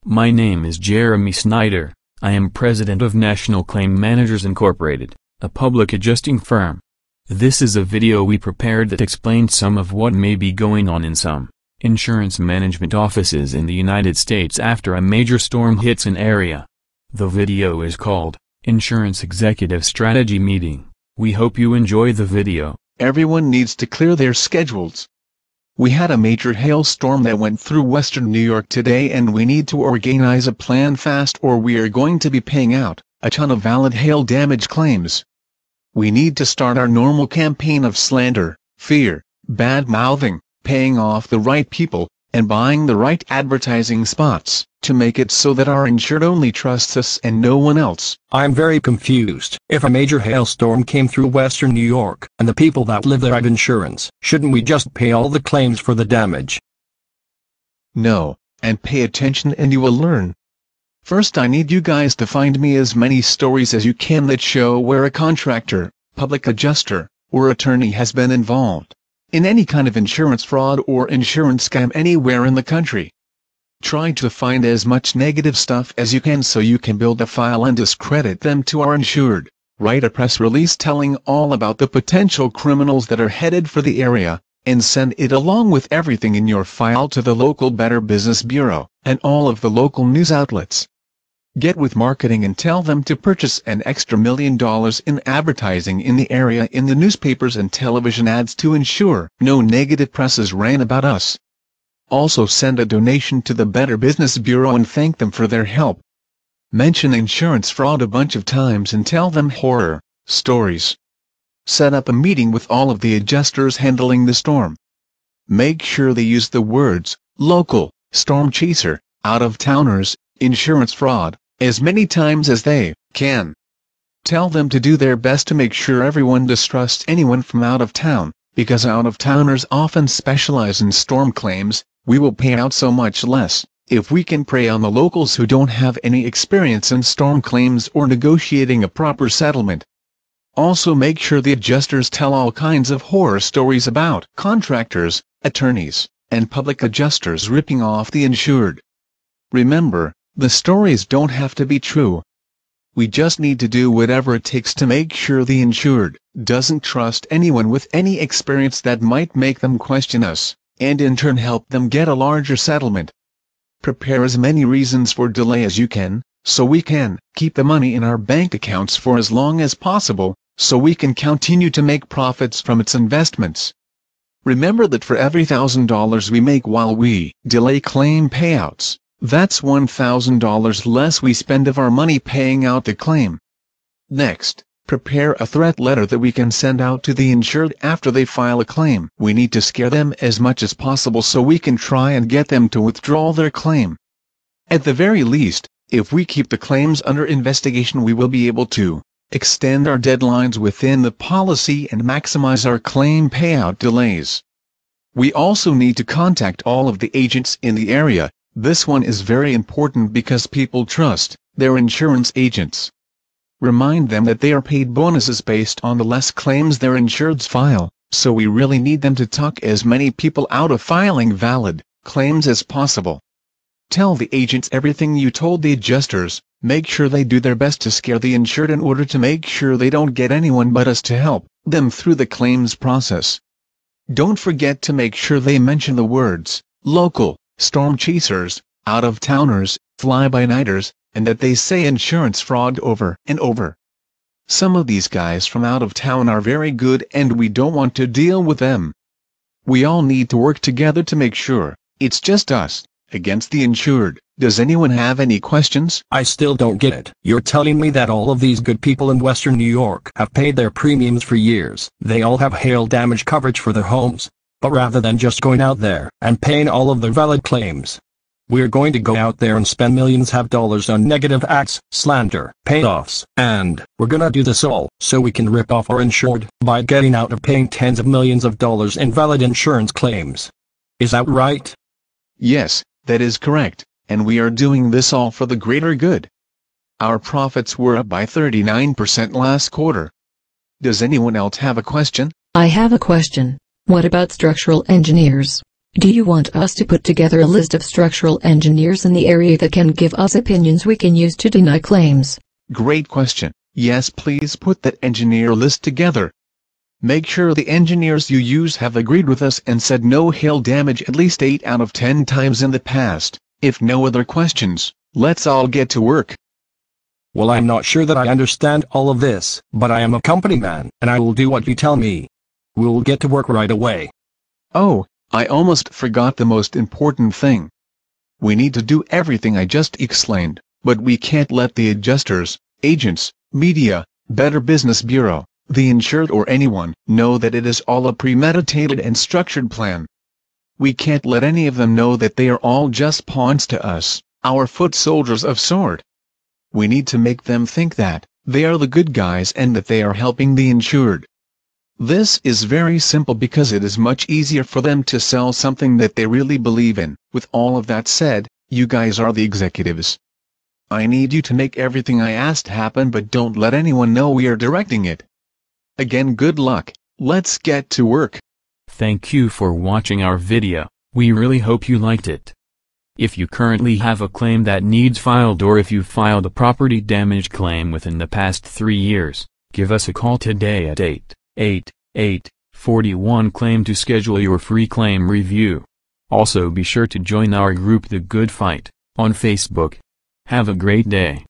My name is Jeremy Snyder. I am president of National Claim Managers Incorporated, a public adjusting firm. This is a video we prepared that explains some of what may be going on in some insurance management offices in the United States after a major storm hits an area. The video is called Insurance Executive Strategy Meeting. We hope you enjoy the video. Everyone needs to clear their schedules. We had a major hailstorm that went through western New York today, and we need to organize a plan fast or we are going to be paying out a ton of valid hail damage claims. We need to start our normal campaign of slander, fear, bad-mouthing, paying off the right people, and buying the right advertising spots, to make it so that our insured only trusts us and no one else. I'm very confused. If a major hailstorm came through western New York, and the people that live there have insurance, shouldn't we just pay all the claims for the damage? No, and pay attention and you will learn. First, I need you guys to find me as many stories as you can that show where a contractor, public adjuster, or attorney has been involved in any kind of insurance fraud or insurance scam anywhere in the country. Try to find as much negative stuff as you can so you can build a file and discredit them to our insured. Write a press release telling all about the potential criminals that are headed for the area, and send it along with everything in your file to the local Better Business Bureau and all of the local news outlets. Get with marketing and tell them to purchase an extra $1 million in advertising in the area in the newspapers and television ads to ensure no negative press is ran about us. Also send a donation to the Better Business Bureau and thank them for their help. Mention insurance fraud a bunch of times and tell them horror stories. Set up a meeting with all of the adjusters handling the storm. Make sure they use the words local, storm chaser, out-of-towners, insurance fraud as many times as they can. Tell them to do their best to make sure everyone distrusts anyone from out of town, because out-of-towners often specialize in storm claims. We will pay out so much less if we can prey on the locals who don't have any experience in storm claims or negotiating a proper settlement. Also make sure the adjusters tell all kinds of horror stories about contractors, attorneys, and public adjusters ripping off the insured. Remember, the stories don't have to be true. We just need to do whatever it takes to make sure the insured doesn't trust anyone with any experience that might make them question us, and in turn help them get a larger settlement. Prepare as many reasons for delay as you can, so we can keep the money in our bank accounts for as long as possible, so we can continue to make profits from its investments. Remember that for every $1,000 we make while we delay claim payouts, that's $1,000 less we spend of our money paying out the claim. Next, prepare a threat letter that we can send out to the insured after they file a claim. We need to scare them as much as possible so we can try and get them to withdraw their claim. At the very least, if we keep the claims under investigation, we will be able to extend our deadlines within the policy and maximize our claim payout delays. We also need to contact all of the agents in the area. This one is very important because people trust their insurance agents. Remind them that they are paid bonuses based on the less claims their insureds file, so we really need them to talk as many people out of filing valid claims as possible. Tell the agents everything you told the adjusters. Make sure they do their best to scare the insured in order to make sure they don't get anyone but us to help them through the claims process. Don't forget to make sure they mention the words local, storm chasers, out-of-towners, fly-by-nighters, and that they say insurance fraud over and over. Some of these guys from out of town are very good and we don't want to deal with them. We all need to work together to make sure it's just us against the insured. Does anyone have any questions? I still don't get it. You're telling me that all of these good people in western New York have paid their premiums for years. They all have hail damage coverage for their homes. But rather than just going out there and paying all of their valid claims, we're going to go out there and spend millions of dollars on negative acts, slander, payoffs, and we're gonna do this all so we can rip off our insured by getting out of paying tens of millions of dollars in valid insurance claims. Is that right? Yes, that is correct, and we are doing this all for the greater good. Our profits were up by 39% last quarter. Does anyone else have a question? I have a question. What about structural engineers? Do you want us to put together a list of structural engineers in the area that can give us opinions we can use to deny claims? Great question. Yes, please put that engineer list together. Make sure the engineers you use have agreed with us and said no hail damage at least 8 out of 10 times in the past. If no other questions, let's all get to work. Well, I'm not sure that I understand all of this, but I am a company man, and I will do what you tell me. We'll get to work right away. Oh, I almost forgot the most important thing. We need to do everything I just explained, but we can't let the adjusters, agents, media, Better Business Bureau, the insured or anyone know that it is all a premeditated and structured plan. We can't let any of them know that they are all just pawns to us, our foot soldiers of sort. We need to make them think that they are the good guys and that they are helping the insured. This is very simple because it is much easier for them to sell something that they really believe in. With all of that said, you guys are the executives. I need you to make everything I asked happen, but don't let anyone know we are directing it. Again, good luck. Let's get to work. Thank you for watching our video. We really hope you liked it. If you currently have a claim that needs filed, or if you filed a property damage claim within the past 3 years, give us a call today at 888-41-CLAIM to schedule your free claim review. Also be sure to join our group The Good Fight on Facebook. Have a great day.